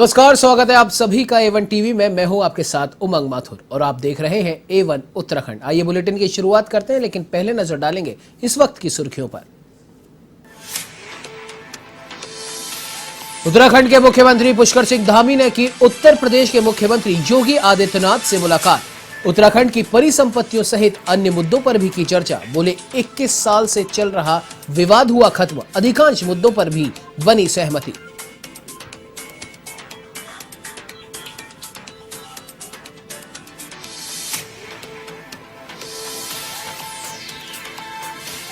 नमस्कार, स्वागत है आप सभी का A1 टीवी में। मैं हूं आपके साथ उमंग माथुर और आप देख रहे हैं A1 उत्तराखंड। आइए बुलेटिन की शुरुआत करते हैं, लेकिन पहले नजर डालेंगे इस वक्त की सुर्खियों पर। उत्तराखंड के मुख्यमंत्री पुष्कर सिंह धामी ने की उत्तर प्रदेश के मुख्यमंत्री योगी आदित्यनाथ से मुलाकात। उत्तराखंड की परिसंपत्तियों सहित अन्य मुद्दों पर भी की चर्चा। बोले 21 साल से चल रहा विवाद हुआ खत्म, अधिकांश मुद्दों पर भी बनी सहमति।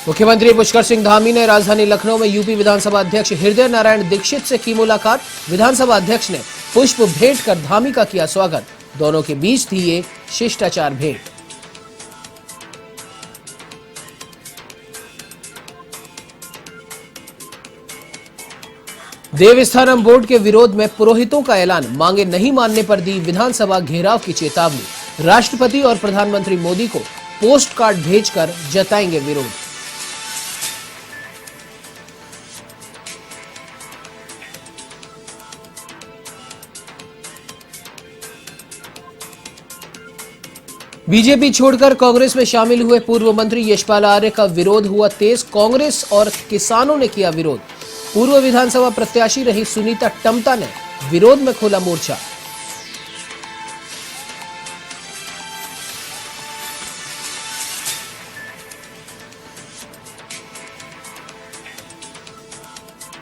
मुख्यमंत्री पुष्कर सिंह धामी ने राजधानी लखनऊ में यूपी विधानसभा अध्यक्ष हृदय नारायण दीक्षित से की मुलाकात। विधानसभा अध्यक्ष ने पुष्प भेंट कर धामी का किया स्वागत। दोनों के बीच थी ये शिष्टाचार भेंट। देवस्थानम बोर्ड के विरोध में पुरोहितों का ऐलान, मांगे नहीं मानने पर दी विधानसभा घेराव की चेतावनी। राष्ट्रपति और प्रधानमंत्री मोदी को पोस्ट कार्ड भेजकर जताएंगे विरोध। बीजेपी छोड़कर कांग्रेस में शामिल हुए पूर्व मंत्री यशपाल आर्य का विरोध हुआ तेज। कांग्रेस और किसानों ने किया विरोध। पूर्व विधानसभा प्रत्याशी रही सुनीता टम्टा ने विरोध में खोला मोर्चा।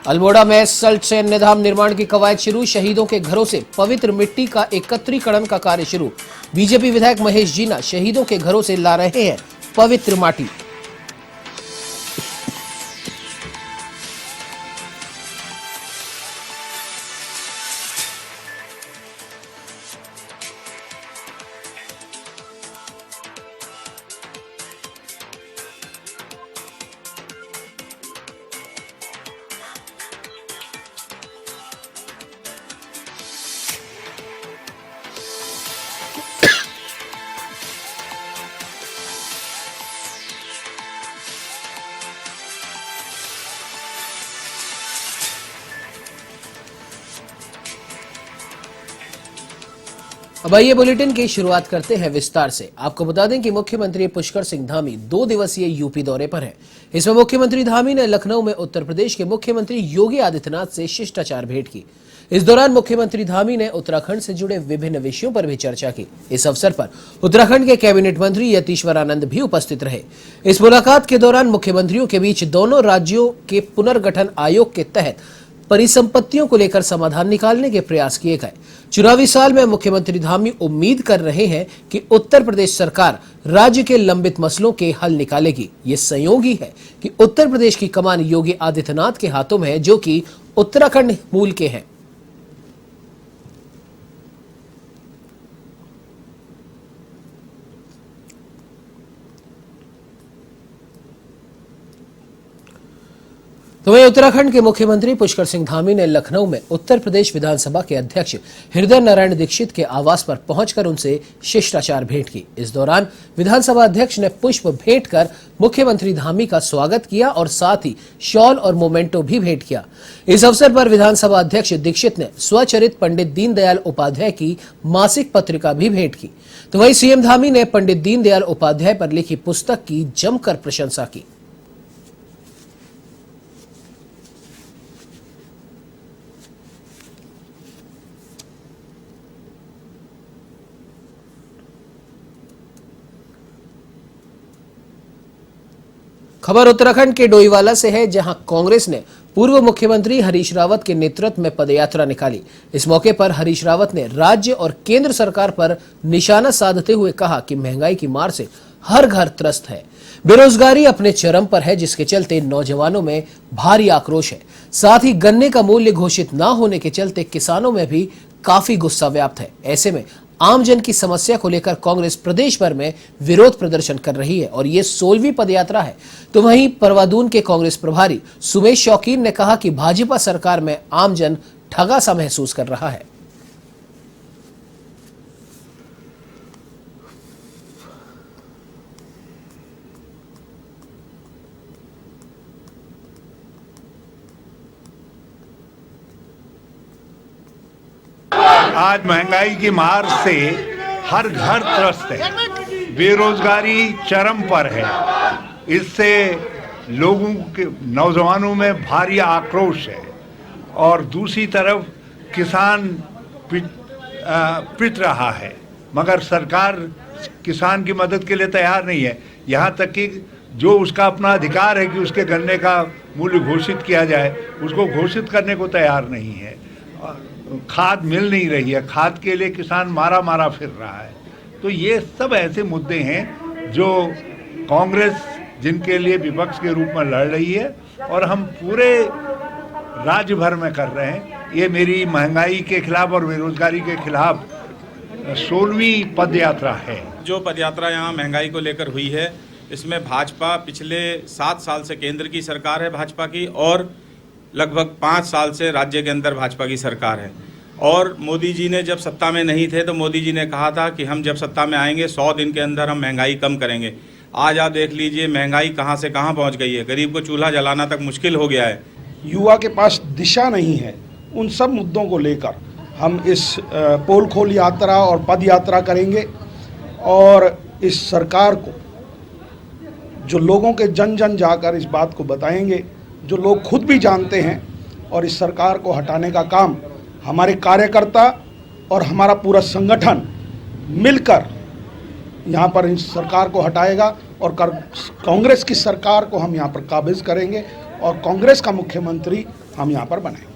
अल्मोड़ा में सल्ट से निधाम निर्माण की कवायद शुरू। शहीदों के घरों से पवित्र मिट्टी का एकत्रीकरण का कार्य शुरू। बीजेपी विधायक महेश जीना शहीदों के घरों से ला रहे हैं पवित्र माटी। अब आइए बुलेटिन की शुरुआत करते हैं विस्तार से। आपको बता दें कि मुख्यमंत्री पुष्कर सिंह धामी 2 दिवसीय यूपी दौरे पर हैं। इसमें मुख्यमंत्री धामी ने लखनऊ में उत्तर प्रदेश के मुख्यमंत्री योगी आदित्यनाथ से शिष्टाचार भेंट की। इस दौरान मुख्यमंत्री धामी ने उत्तराखंड से जुड़े विभिन्न विषयों पर भी चर्चा की। इस अवसर पर उत्तराखंड के कैबिनेट मंत्री यतीश्वर आनंद भी उपस्थित रहे। इस मुलाकात के दौरान मुख्यमंत्रियों के बीच दोनों राज्यों के पुनर्गठन आयोग के तहत परिसंपत्तियों को लेकर समाधान निकालने के प्रयास किए गए। चुनावी साल में मुख्यमंत्री धामी उम्मीद कर रहे हैं कि उत्तर प्रदेश सरकार राज्य के लंबित मसलों के हल निकालेगी। ये संयोग ही है कि उत्तर प्रदेश की कमान योगी आदित्यनाथ के हाथों में है, जो कि उत्तराखंड मूल के हैं। तो वहीं उत्तराखंड के मुख्यमंत्री पुष्कर सिंह धामी ने लखनऊ में उत्तर प्रदेश विधानसभा के अध्यक्ष हृदय नारायण दीक्षित के आवास पर पहुंचकर उनसे शिष्टाचार भेंट की। इस दौरान विधानसभा अध्यक्ष ने पुष्प भेंट कर मुख्यमंत्री धामी का स्वागत किया और साथ ही शॉल और मोमेंटो भी भेंट किया। इस अवसर पर विधानसभा अध्यक्ष दीक्षित ने स्वचरित पंडित दीनदयाल उपाध्याय की मासिक पत्रिका भी भेंट की। तो वहीं सीएम धामी ने पंडित दीनदयाल उपाध्याय पर लिखी पुस्तक की जमकर प्रशंसा की। खबर उत्तराखंड के डोईवाला से है, जहां कांग्रेस ने पूर्व मुख्यमंत्री हरीश रावत के नेतृत्व में पदयात्रा निकाली। इस मौके पर हरीश रावत ने राज्य और केंद्र सरकार पर निशाना साधते हुए कहा कि महंगाई की मार से हर घर त्रस्त है, बेरोजगारी अपने चरम पर है, जिसके चलते नौजवानों में भारी आक्रोश है। साथ ही गन्ने का मूल्य घोषित न होने के चलते किसानों में भी काफी गुस्सा व्याप्त है। ऐसे में आमजन की समस्या को लेकर कांग्रेस प्रदेश भर में विरोध प्रदर्शन कर रही है और ये 16वीं पदयात्रा है। तो वहीं परवादून के कांग्रेस प्रभारी सुमेश शौकीन ने कहा कि भाजपा सरकार में आमजन ठगा सा महसूस कर रहा है। आज महंगाई की मार से हर घर त्रस्त है, बेरोजगारी चरम पर है। इससे लोगों के, नौजवानों में भारी आक्रोश है और दूसरी तरफ किसान पिट रहा है, मगर सरकार किसान की मदद के लिए तैयार नहीं है। यहाँ तक कि जो उसका अपना अधिकार है कि उसके गन्ने का मूल्य घोषित किया जाए, उसको घोषित करने को तैयार नहीं है। खाद मिल नहीं रही है, खाद के लिए किसान मारा मारा फिर रहा है। तो ये सब ऐसे मुद्दे हैं जो कांग्रेस जिनके लिए विपक्ष के रूप में लड़ रही है और हम पूरे राज्य भर में कर रहे हैं। ये मेरी महंगाई के खिलाफ और बेरोजगारी के खिलाफ 16वीं पद यात्रा है। जो पद यात्रा यहाँ महंगाई को लेकर हुई है, इसमें भाजपा पिछले 7 साल से केंद्र की सरकार है भाजपा की, और लगभग 5 साल से राज्य के अंदर भाजपा की सरकार है। और मोदी जी ने जब सत्ता में नहीं थे तो मोदी जी ने कहा था कि हम जब सत्ता में आएंगे 100 दिन के अंदर हम महंगाई कम करेंगे। आज आप देख लीजिए महंगाई कहाँ से कहाँ पहुँच गई है, गरीब को चूल्हा जलाना तक मुश्किल हो गया है। युवा के पास दिशा नहीं है। उन सब मुद्दों को लेकर हम इस पोल खोल यात्रा और पद यात्रा करेंगे और इस सरकार को, जो लोगों के जन जन जाकर इस बात को बताएंगे, जो लोग खुद भी जानते हैं, और इस सरकार को हटाने का काम हमारे कार्यकर्ता और हमारा पूरा संगठन मिलकर यहाँ पर इस सरकार को हटाएगा और कांग्रेस की सरकार को हम यहाँ पर काबिज करेंगे और कांग्रेस का मुख्यमंत्री हम यहाँ पर बनाएंगे।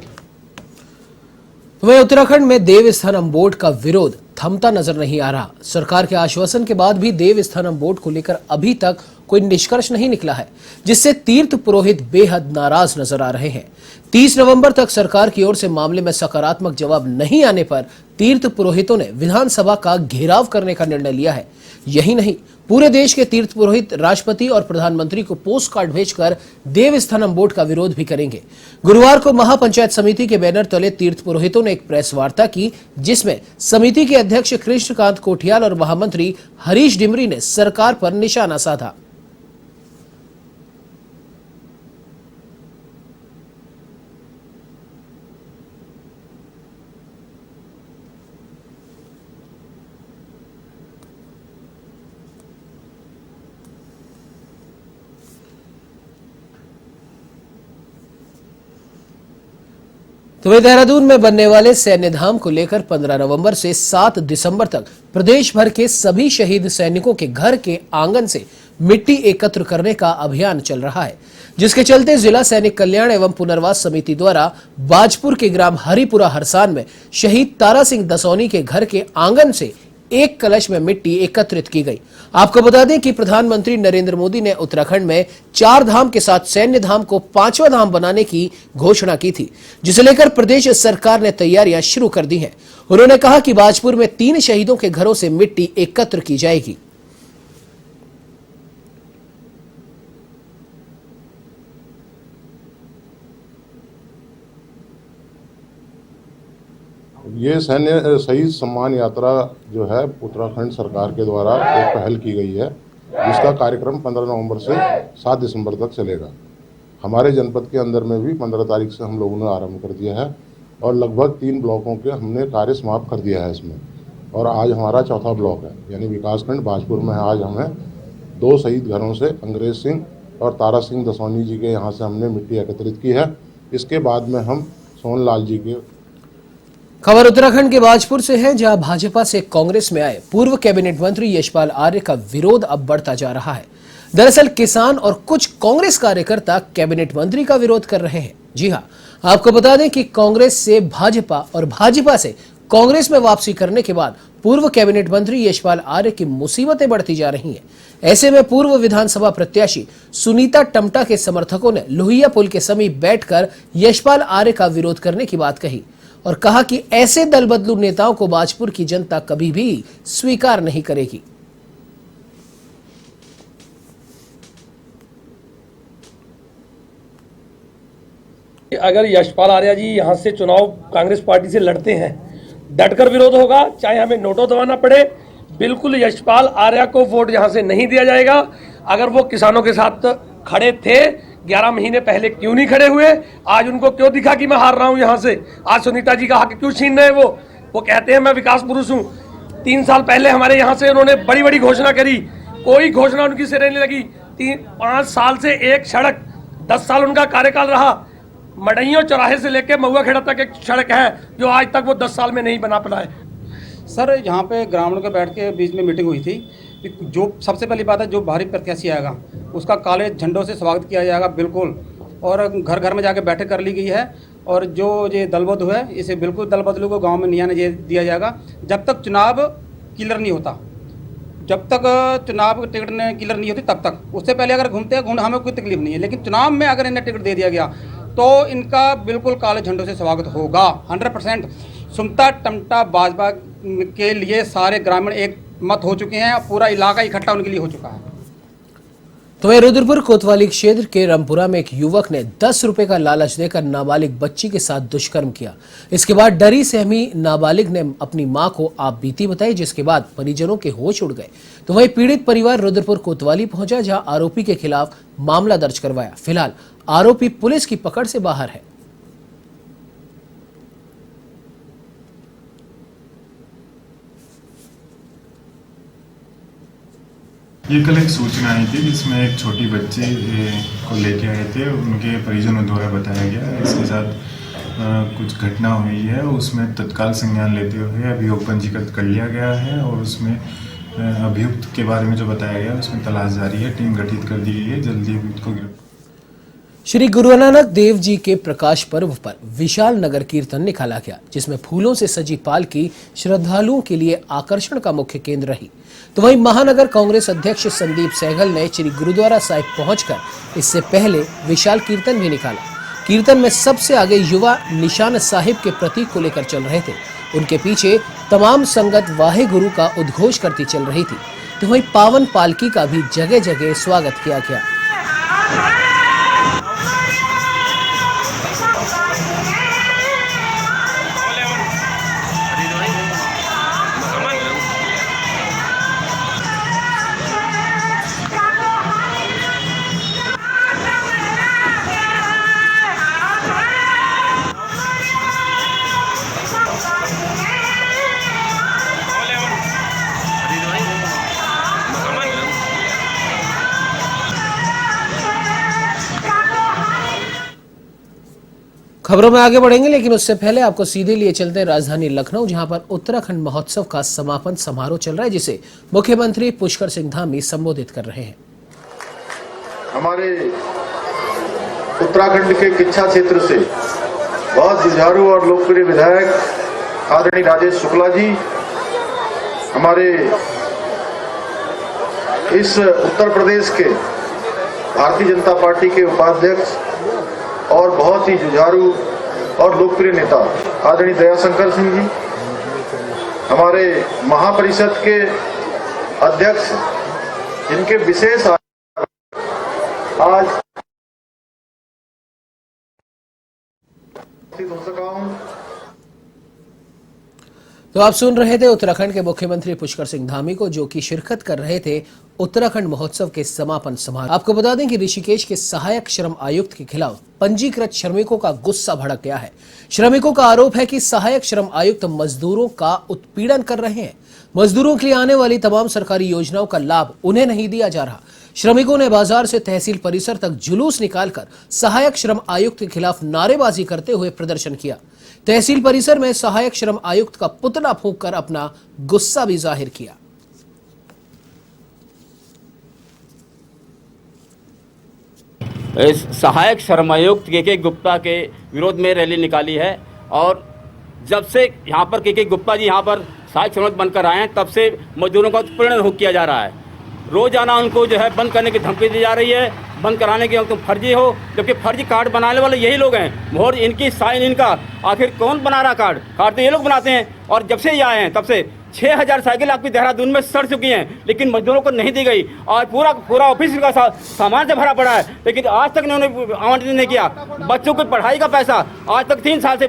वहीं उत्तराखंड में देवस्थानम बोर्ड का विरोध थमता नजर नहीं आ रहा। सरकार के आश्वासन के बाद भी देवस्थानम बोर्ड को लेकर अभी तक कोई निष्कर्ष नहीं निकला है, जिससे तीर्थ पुरोहित बेहद नाराज नजर आ रहे हैं। 30 नवंबर तक सरकार की ओर से मामले में सकारात्मक जवाब नहीं आने पर तीर्थ पुरोहितों ने विधानसभा का घेराव करने का निर्णय लिया है। यही नहीं, पूरे देश के तीर्थ पुरोहित राष्ट्रपति और प्रधानमंत्री को पोस्ट कार्ड भेजकर देवस्थानम बोर्ड का विरोध भी करेंगे। गुरुवार को महापंचायत समिति के बैनर तले तीर्थ पुरोहितों ने एक प्रेस वार्ता की, जिसमें समिति के अध्यक्ष कृष्णकांत कोठियाल और महामंत्री हरीश डिमरी ने सरकार पर निशाना साधा। तो वही देहरादून में बनने वाले सैन्य धाम को लेकर 15 नवंबर से 7 दिसंबर तक प्रदेश भर के सभी शहीद सैनिकों के घर के आंगन से मिट्टी एकत्र करने का अभियान चल रहा है, जिसके चलते जिला सैनिक कल्याण एवं पुनर्वास समिति द्वारा बाजपुर के ग्राम हरिपुरा हरसान में शहीद तारा सिंह दसौनी के घर के आंगन से एक कलश में मिट्टी एकत्रित की गई। आपको बता दें कि प्रधानमंत्री नरेंद्र मोदी ने उत्तराखंड में 4 धाम के साथ सैन्य धाम को 5वां धाम बनाने की घोषणा की थी, जिसे लेकर प्रदेश सरकार ने तैयारियां शुरू कर दी हैं। उन्होंने कहा कि बाजपुर में 3 शहीदों के घरों से मिट्टी एकत्र की जाएगी। ये सैन्य शहीद सम्मान यात्रा जो है उत्तराखंड सरकार के द्वारा एक पहल की गई है, जिसका कार्यक्रम 15 नवंबर से 7 दिसंबर तक चलेगा। हमारे जनपद के अंदर में भी 15 तारीख से हम लोगों ने आरंभ कर दिया है और लगभग 3 ब्लॉकों के हमने कार्य समाप्त कर दिया है इसमें, और आज हमारा 4था ब्लॉक है, यानी विकासखंड बाजपुर में आज हमें 2 शहीद घरों से अंग्रेज सिंह और तारा सिंह दसौनी जी के यहाँ से हमने मिट्टी एकत्रित की है। इसके बाद में हम सोनलाल जी के। खबर उत्तराखंड के बाजपुर से है, जहां भाजपा से कांग्रेस में आए पूर्व कैबिनेट मंत्री यशपाल आर्य का विरोध अब बढ़ता जा रहा है। दरअसल किसान और कुछ कांग्रेस कार्यकर्ता कैबिनेट मंत्री का विरोध कर रहे हैं। जी हां, आपको बता दें कि कांग्रेस से भाजपा और भाजपा से कांग्रेस में वापसी करने के बाद पूर्व कैबिनेट मंत्री यशपाल आर्य की मुसीबतें बढ़ती जा रही हैं। ऐसे में पूर्व विधानसभा प्रत्याशी सुनीता टमटा के समर्थकों ने लोहिया पुल के समीप बैठकर यशपाल आर्य का विरोध करने की बात कही और कहा कि ऐसे दल बदलू नेताओं को बाजपुर की जनता कभी भी स्वीकार नहीं करेगी। अगर यशपाल आर्य जी यहां से चुनाव कांग्रेस पार्टी से लड़ते हैं, डटकर विरोध होगा, चाहे हमें नोटों दबाना पड़े। बिल्कुल यशपाल आर्य को वोट यहां से नहीं दिया जाएगा। अगर वो किसानों के साथ खड़े थे 11 महीने पहले, क्यों नहीं खड़े हुए? आज उनको क्यों दिखा कि मैं हार रहा हूं यहां से? आज सुनीता जी का हक क्यों छीन रहे हैं वो? वो कहते हैं मैं विकास पुरुष हूँ। 3 साल पहले हमारे यहाँ से उन्होंने बड़ी बड़ी घोषणा करी, कोई घोषणा उनकी सिरे नहीं लगी। 5 साल से एक सड़क, 10 साल उनका कार्यकाल रहा, मडैयों चौराहे से लेकर महुआ खेड़ा तक एक सड़क है जो आज तक वो 10 साल में नहीं बना पाए। सर यहाँ पे ग्रामीणों के बैठ के बीच में मीटिंग हुई थी कि जो सबसे पहली बात है, जो भारी प्रत्याशी आएगा उसका काले झंडों से स्वागत किया जाएगा बिल्कुल, और घर घर में जाके बैठक कर ली गई है। और जो ये दल बदलू है इसे बिल्कुल दल बदलू को गांव में नहीं आने दिया जाएगा जब तक चुनाव क्लियर नहीं होता, जब तक चुनाव टिकट क्लियर नहीं होती तब तक। उससे पहले अगर घूमते हैं हमें कोई तकलीफ नहीं है, लेकिन चुनाव में अगर इन्हें टिकट दे दिया गया तो इनका बिल्कुल काले झंडों से स्वागत होगा 100%। सुमता टमटा भाजपा के लिए सारे ग्रामीण एक मत हो चुके हैं, पूरा इलाका इकट्ठा उनके लिए हो चुका है। तो वहीं रुद्रपुर कोतवाली क्षेत्र के रामपुरा में एक युवक ने 10 रुपए का लालच देकर नाबालिग बच्ची के साथ दुष्कर्म किया। इसके बाद डरी सहमी नाबालिग ने अपनी मां को आप बीती बताई, जिसके बाद परिजनों के होश उड़ गए। तो वहीं पीड़ित परिवार रुद्रपुर कोतवाली पहुंचा, जहां आरोपी के खिलाफ मामला दर्ज करवाया। फिलहाल आरोपी पुलिस की पकड़ से बाहर है। ये कल एक सूचना आई थी जिसमें एक छोटी बच्ची को लेके आए थे, उनके परिजनों द्वारा बताया गया इसके साथ कुछ घटना हुई है। उसमें तत्काल संज्ञान लेते हुए अभियोग पंजीकृत कर लिया गया है और उसमें अभियुक्त के बारे में जो बताया गया उसमें तलाश जारी है, टीम गठित कर दी गई है, जल्दी अभियुक्त को गिरफ्तार। श्री गुरु नानक देव जी के प्रकाश पर्व पर विशाल नगर कीर्तन निकाला गया, जिसमें फूलों से सजी पालकी श्रद्धालुओं के लिए आकर्षण का मुख्य केंद्र रही। तो वहीं महानगर कांग्रेस अध्यक्ष संदीप सहगल ने श्री गुरुद्वारा साहिब पहुंचकर इससे पहले विशाल कीर्तन भी निकाला। कीर्तन में सबसे आगे युवा निशान साहिब के प्रतीक को लेकर चल रहे थे, उनके पीछे तमाम संगत वाहे गुरु का उद्घोष करती चल रही थी। तो वहीं पावन पालकी का भी जगह जगह स्वागत किया गया। खबरों में आगे बढ़ेंगे, लेकिन उससे पहले आपको सीधे लिए चलते हैं राजधानी लखनऊ, जहां पर उत्तराखंड महोत्सव का समापन समारोह चल रहा है, जिसे मुख्यमंत्री पुष्कर सिंह धामी संबोधित कर रहे हैं। हमारे उत्तराखंड के किच्छा क्षेत्र से बहुत जुझारू और लोकप्रिय विधायक आदरणीय राजेश शुक्ला जी हमारे इस उत्तर प्रदेश के भारतीय जनता पार्टी के उपाध्यक्ष और बहुत ही जुझारू और लोकप्रिय नेता आदरणीय दयाशंकर सिंह जी, हमारे महापरिषद के अध्यक्ष जिनके विशेष आज हो सका हूं। तो आप सुन रहे थे उत्तराखंड के मुख्यमंत्री पुष्कर सिंह धामी को, जो कि शिरकत कर रहे थे उत्तराखंड महोत्सव के समापन समारोह। आपको बता दें कि ऋषिकेश के सहायक श्रम आयुक्त के खिलाफ पंजीकृत श्रमिकों का गुस्सा भड़क गया है। श्रमिकों का आरोप है कि सहायक श्रम आयुक्त मजदूरों का उत्पीड़न कर रहे हैं। मजदूरों के लिए आने वाली तमाम सरकारी योजनाओं का लाभ उन्हें नहीं दिया जा रहा। श्रमिकों ने बाजार से तहसील परिसर तक जुलूस निकालकर सहायक श्रम आयुक्त के खिलाफ नारेबाजी करते हुए प्रदर्शन किया। तहसील परिसर में सहायक श्रम आयुक्त का पुतला फूंककर अपना गुस्सा भी जाहिर किया। सहायक श्रम आयुक्त के गुप्ता के विरोध में रैली निकाली है, और जब से यहाँ पर के गुप्ता जी यहाँ पर सहायक श्रम बनकर आए हैं तब से मजदूरों का उत्पीड़न किया जा रहा है। रोजाना उनको जो है बंद करने की धमकी दी जा रही है, बंद कराने की तुम फर्जी हो, जबकि फर्जी कार्ड बनाने वाले यही लोग हैं। मोहर इनकी, साइन इनका, आखिर कौन बना रहा कार्ड? कार्ड तो ये लोग बनाते हैं। और जब से ये आए हैं तब से 6000 साइकिल आपकी देहरादून में सड़ चुकी हैं, लेकिन मजदूरों को नहीं दी गई। और पूरा ऑफिस का सामान से भरा पड़ा है, लेकिन आज तक उन्होंने आवंटित नहीं किया। बच्चों की पढ़ाई का पैसा आज तक 3 साल से।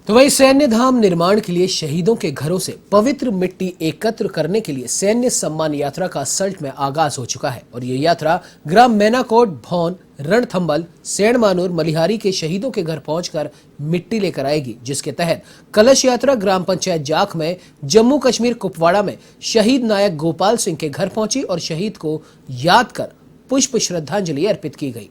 तो वहीं सैन्य धाम निर्माण के लिए शहीदों के घरों से पवित्र मिट्टी एकत्र करने के लिए सैन्य सम्मान यात्रा का सल्ट में आगाज हो चुका है, और ये यात्रा ग्राम मैनाकोट भौन रणथंबल, सेणमानूर, मलिहारी के शहीदों के घर पहुंचकर मिट्टी लेकर आएगी, जिसके तहत कलश यात्रा ग्राम पंचायत जाख में जम्मू कश्मीर कुपवाड़ा में शहीद नायक गोपाल सिंह के घर पहुंची और शहीद को याद कर पुष्प श्रद्धांजलि अर्पित की गई।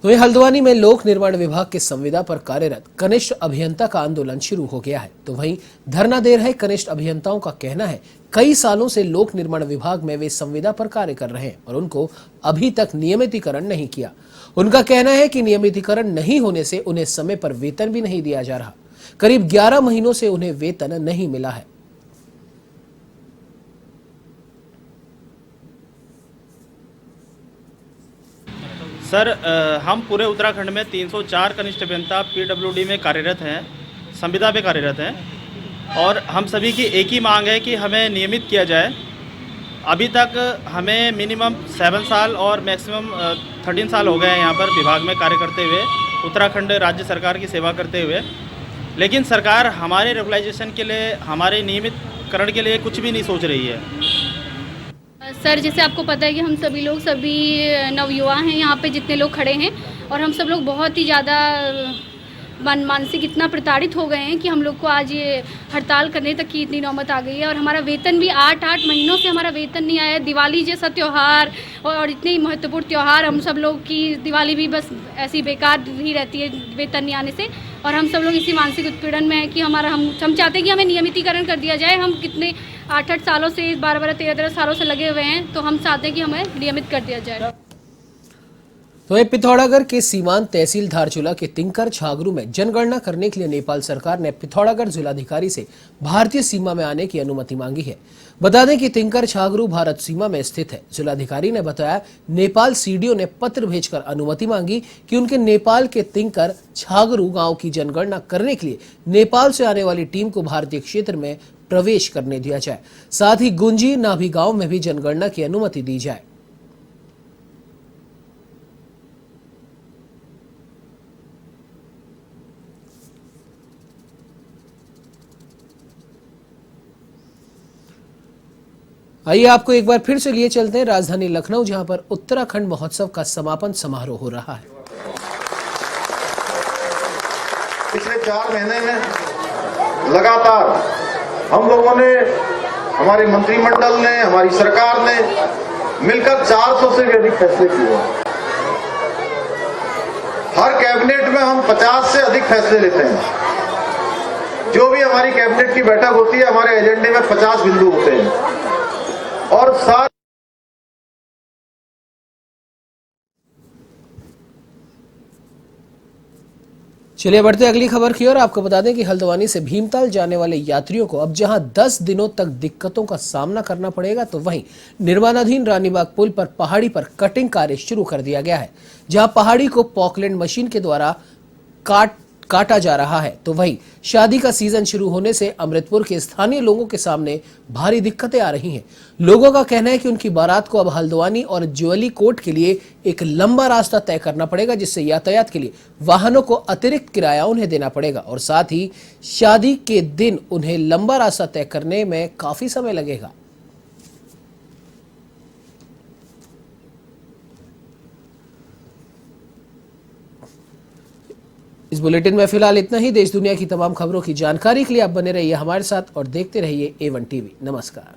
वहीं हल्द्वानी में लोक निर्माण विभाग के संविदा पर कार्यरत कनिष्ठ अभियंता का आंदोलन शुरू हो गया है। तो वहीं धरना दे रहे कनिष्ठ अभियंताओं का कहना है कई सालों से लोक निर्माण विभाग में वे संविदा पर कार्य कर रहे हैं और उनको अभी तक नियमितीकरण नहीं किया। उनका कहना है कि नियमितीकरण नहीं होने से उन्हें समय पर वेतन भी नहीं दिया जा रहा। करीब 11 महीनों से उन्हें वेतन नहीं मिला है। सर, हम पूरे उत्तराखंड में 304 कनिष्ठ अभियंता पीडब्ल्यूडी में कार्यरत हैं, संविदा पे कार्यरत हैं और हम सभी की एक ही मांग है कि हमें नियमित किया जाए। अभी तक हमें मिनिमम 7 साल और मैक्सिमम 13 साल हो गए हैं यहाँ पर विभाग में कार्य करते हुए, उत्तराखंड राज्य सरकार की सेवा करते हुए, लेकिन सरकार हमारे रेगुलाइजेशन के लिए, हमारे नियमितकरण के लिए कुछ भी नहीं सोच रही है। सर, जैसे आपको पता है कि हम सभी लोग नवयुवा हैं यहाँ पे जितने लोग खड़े हैं, और हम सब लोग बहुत ही ज़्यादा मानसिक इतना प्रताड़ित हो गए हैं कि हम लोग को आज ये हड़ताल करने तक की इतनी नौबत आ गई है। और हमारा वेतन भी 8 महीनों से हमारा वेतन नहीं आया। दिवाली जैसा त्यौहार और इतने महत्वपूर्ण त्यौहार, हम सब लोग की दिवाली भी बस ऐसी बेकार ही रहती है वेतन नहीं आने से। और हम सब लोग इसी मानसिक उत्पीड़न में है कि हम चाहते हैं कि हमें नियमितीकरण कर दिया जाए। हम कितने 8 सालों से 12 13 सालों से लगे हुए हैं, तो हम चाहते हैं कि हमें नियमित कर दिया जाए। तो पिथौरागढ़ के सीमांत तहसील धारचूला के तिंकर छागरू में जनगणना करने के लिए नेपाल सरकार ने पिथौरागढ़ जिलाधिकारी से भारतीय सीमा में आने की अनुमति मांगी है। बता दें कि तिंकर छागरू भारत सीमा में स्थित है। जिलाधिकारी ने बताया नेपाल सीडीओ ने पत्र भेजकर अनुमति मांगी कि उनके नेपाल के तिंकर छागरू गांव की जनगणना करने के लिए नेपाल से आने वाली टीम को भारतीय क्षेत्र में प्रवेश करने दिया जाए। साथ ही गुंजी नाभी गांव में भी जनगणना की अनुमति दी जाए। आइए आपको एक बार फिर से लिए चलते हैं राजधानी लखनऊ, जहां पर उत्तराखंड महोत्सव का समापन समारोह हो रहा है। पिछले 4 महीने में लगातार हम लोगों ने, हमारे मंत्रिमंडल ने, हमारी सरकार ने मिलकर 400 से भी अधिक फैसले किए। हर कैबिनेट में हम 50 से अधिक फैसले लेते हैं। जो भी हमारी कैबिनेट की बैठक होती है, हमारे एजेंडे में 50 बिंदु होते हैं और साथ चलिए बढ़ते अगली खबर की ओर। आपको बता दें कि हल्द्वानी से भीमताल जाने वाले यात्रियों को अब जहां 10 दिनों तक दिक्कतों का सामना करना पड़ेगा, तो वहीं निर्माणाधीन रानीबाग पुल पर पहाड़ी पर कटिंग कार्य शुरू कर दिया गया है, जहां पहाड़ी को पॉकलैंड मशीन के द्वारा काटा जा रहा है। तो वहीं शादी का सीजन शुरू होने से अमृतपुर के स्थानीय लोगों के सामने भारी दिक्कतें आ रही हैं। लोगों का कहना है कि उनकी बारात को अब हल्द्वानी और ज्वेली कोट के लिए एक लंबा रास्ता तय करना पड़ेगा, जिससे यातायात के लिए वाहनों को अतिरिक्त किराया उन्हें देना पड़ेगा और साथ ही शादी के दिन उन्हें लंबा रास्ता तय करने में काफी समय लगेगा। इस बुलेटिन में फिलहाल इतना ही। देश दुनिया की तमाम खबरों की जानकारी के लिए आप बने रहिए हमारे साथ और देखते रहिए A1 टीवी। नमस्कार।